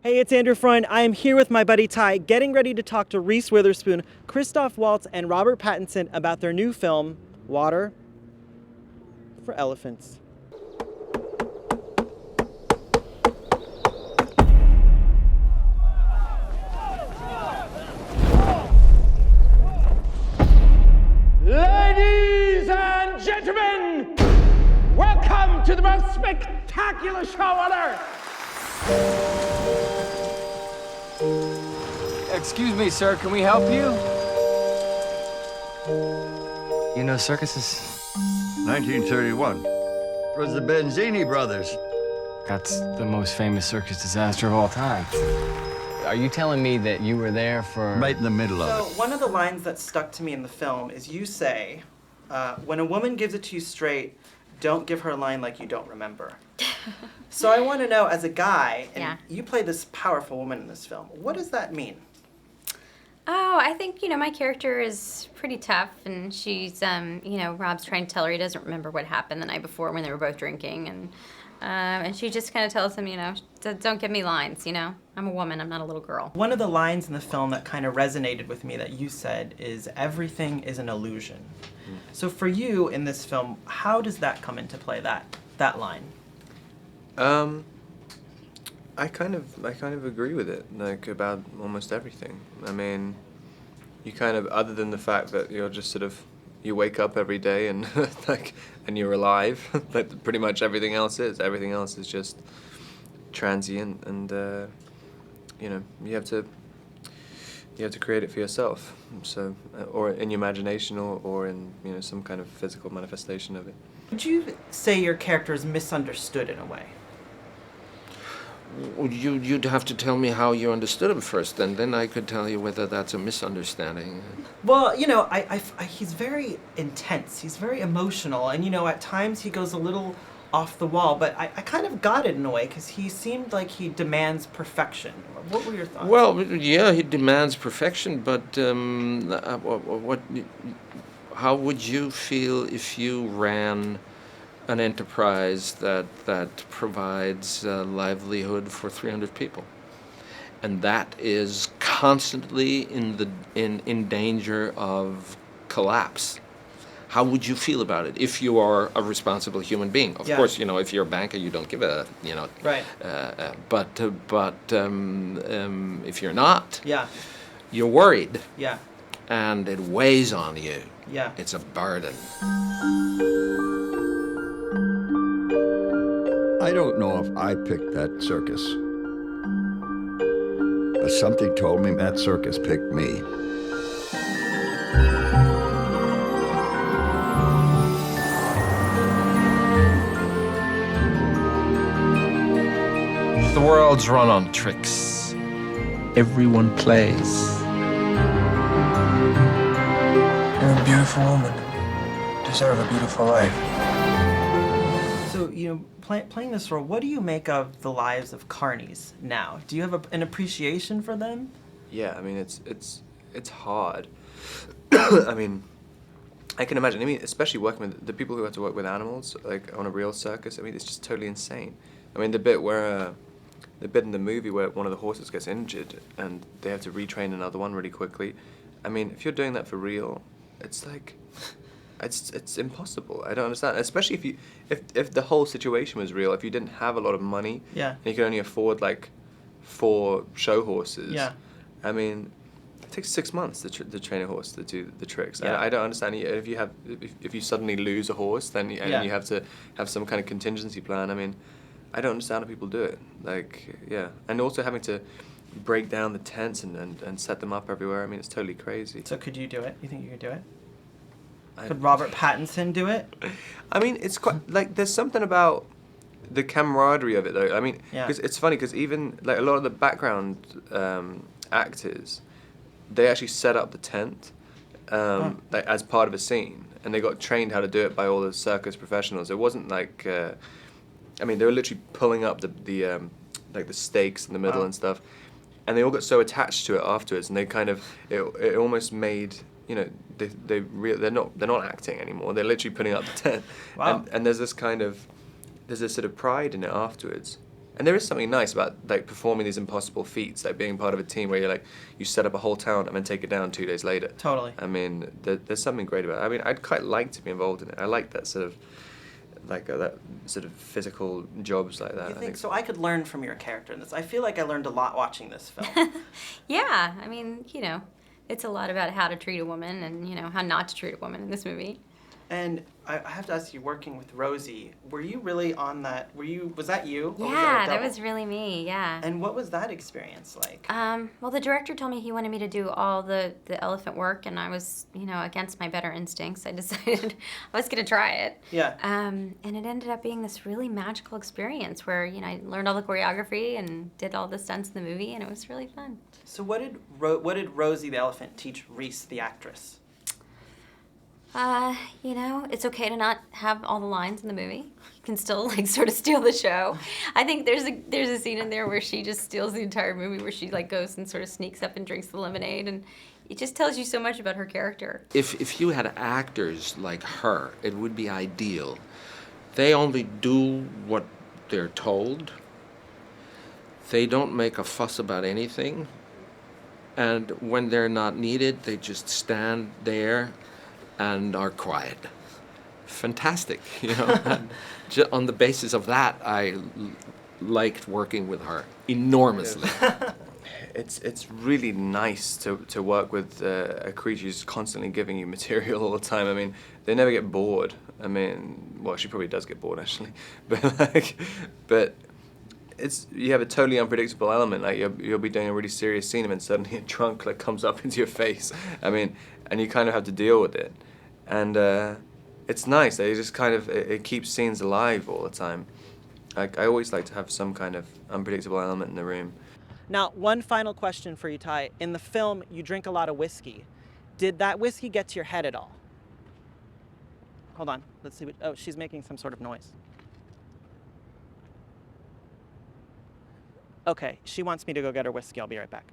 Hey, it's Andrew Freund. I am here with my buddy Ty, getting ready to talk to Reese Witherspoon, Christoph Waltz, and Robert Pattinson about their new film, Water for Elephants. Ladies and gentlemen, welcome to the most spectacular show on earth. Excuse me, sir, can we help you? You know circuses? 1931. It was the Benzini brothers. That's the most famous circus disaster of all time. Are you telling me that you were there for... Right in the middle of So it. one of the lines that stuck to me in the film is you say, when a woman gives it to you straight, don't give her a line like you don't remember. So I want to know, as a guy, and you play this powerful woman in this film, what does that mean? Oh, I think, my character is pretty tough, and she's, Rob's trying to tell her he doesn't remember what happened the night before when they were both drinking, and she just kind of tells him, don't give me lines, I'm a woman, I'm not a little girl. One of the lines in the film that kind of resonated with me that you said is, everything is an illusion. So for you in this film, how does that come into play, that line? I kind of agree with it, like, about almost everything. I mean, you kind of, other than the fact that you're just sort of, you wake up every day and and you're alive, like pretty much everything else is just transient, and you have to create it for yourself. So, or in your imagination, or in some kind of physical manifestation of it. Would you say your character is misunderstood in a way? You'd have to tell me how you understood him first, and then I could tell you whether that's a misunderstanding. Well, he's very intense. He's very emotional, and at times he goes a little off the wall. But I kind of got it in a way because he seemed like he demands perfection. What were your thoughts? Well, yeah, he demands perfection, but how would you feel if you ran an enterprise that provides livelihood for 300 people, and that is constantly in danger of collapse? How would you feel about it if you are a responsible human being? Of course, if you're a banker, you don't give a Right. But if you're not, you're worried. Yeah. And it weighs on you. Yeah. It's a burden. I don't know if I picked that circus, but something told me that circus picked me. The world's run on tricks. Everyone plays. You're a beautiful woman. Deserve a beautiful life. So, playing this role, what do you make of the lives of carnies now? Do you have an appreciation for them? Yeah, I mean, it's hard. I mean, I can imagine. I mean, especially working with the people who have to work with animals, like on a real circus. I mean, it's just totally insane. I mean, the bit in the movie where one of the horses gets injured and they have to retrain another one really quickly. I mean, if you're doing that for real, it's like, it's impossible. I don't understand. Especially if the whole situation was real. If you didn't have a lot of money, and you could only afford like 4 show horses. Yeah. I mean, it takes 6 months to train a horse to do the tricks. Yeah. I don't understand. If you suddenly lose a horse, then you have to have some kind of contingency plan. I mean, I don't understand how people do it. And also having to break down the tents and set them up everywhere. I mean, it's totally crazy. So could you do it? You think you could do it? Could Robert Pattinson do it? I mean, it's quite, like, there's something about the camaraderie of it, though. I mean, because it's funny, because even, like, a lot of the background actors, they actually set up the tent like, as part of a scene, and they got trained how to do it by all the circus professionals. It wasn't like, I mean, they were literally pulling up the stakes in the middle and stuff, and they all got so attached to it afterwards, and they kind of, it almost made, they're not acting anymore. They're literally putting up the tent. Wow. And there's this sort of pride in it afterwards. And there is something nice about like performing these impossible feats, like being part of a team where you're like, you set up a whole town and then take it down 2 days later. Totally. I mean, there's something great about it. I mean, I'd quite like to be involved in it. I like that sort of, that sort of physical jobs like that. You think so? I could learn from your character in this. I feel like I learned a lot watching this film. Yeah, I mean, it's a lot about how to treat a woman and, how not to treat a woman in this movie. And I have to ask you, working with Rosie, were you really on that? Was that you? Or Yeah, was that was really me, yeah. And what was that experience like? Well, the director told me he wanted me to do all the elephant work, and I was, against my better instincts. I decided I was going to try it. Yeah. And it ended up being this really magical experience where, I learned all the choreography and did all the stunts in the movie, and it was really fun. So what did Rosie the elephant teach Reese the actress? It's okay to not have all the lines in the movie. You can still sort of steal the show. I think there's a scene in there where she just steals the entire movie, where she goes and sort of sneaks up and drinks the lemonade, and it just tells you so much about her character. If you had actors like her, it would be ideal. They only do what they're told. They don't make a fuss about anything. And when they're not needed, they just stand there and are quiet. Fantastic, And on the basis of that, I liked working with her enormously. It's really nice to work with a creature who's constantly giving you material all the time. I mean, they never get bored. I mean, well, she probably does get bored actually, but you have a totally unpredictable element. Like you'll be doing a really serious scene and then suddenly a trunk comes up into your face. I mean, and you kind of have to deal with it. And it's nice. It just kind of it keeps scenes alive all the time. I always like to have some kind of unpredictable element in the room. Now, one final question for you, Ty. In the film, you drink a lot of whiskey. Did that whiskey get to your head at all? Hold on. Let's see. Oh, she's making some sort of noise. Okay, she wants me to go get her whiskey. I'll be right back.